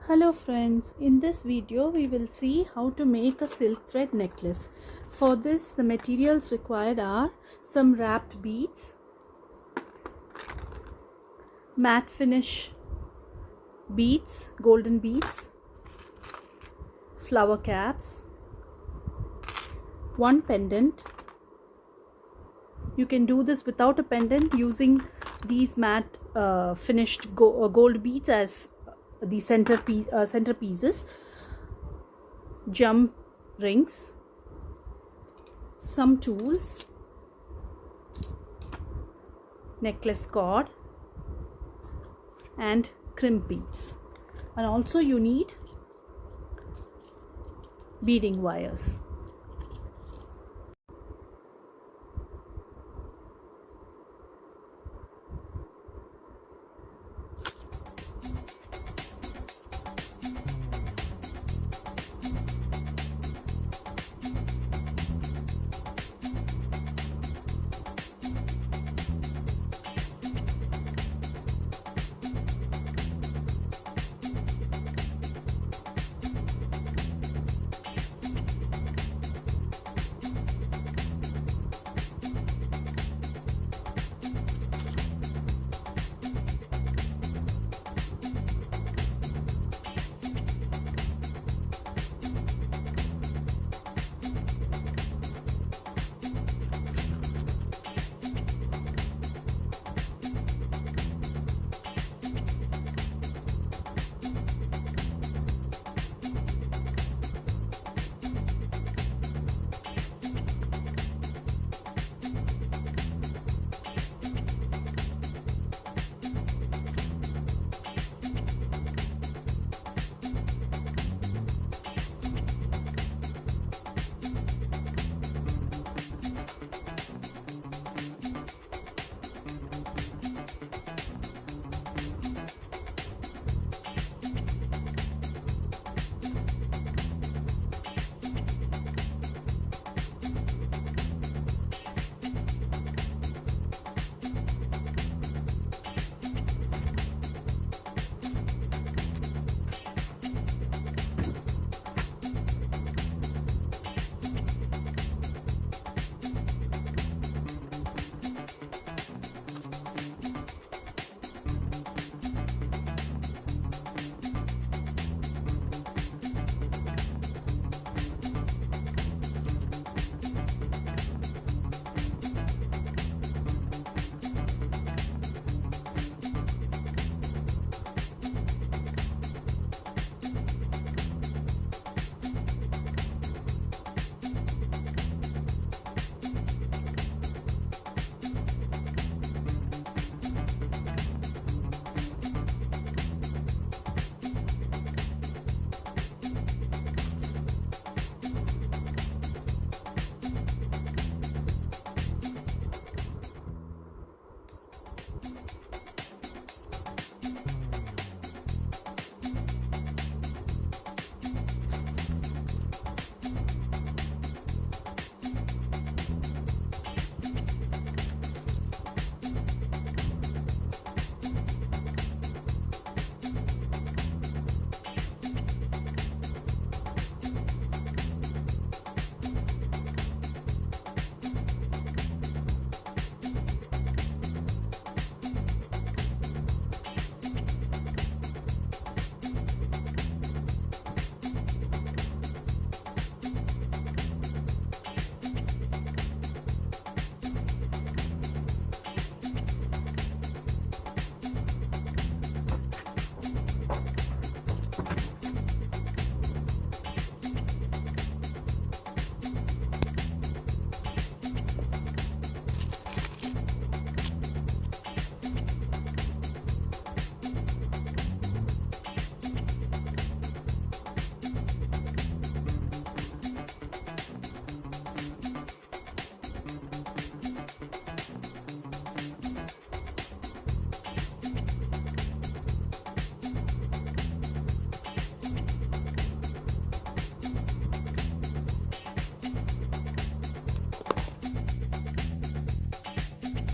Hello friends, in this video we will see how to make a silk thread necklace. For this the materials required are some wrapped beads, matte finish beads, golden beads, flower caps, one pendant. You can do this without a pendant using these matte finished gold beads as the centerpieces, jump rings, some tools, necklace cord and crimp beads, and also you need beading wires.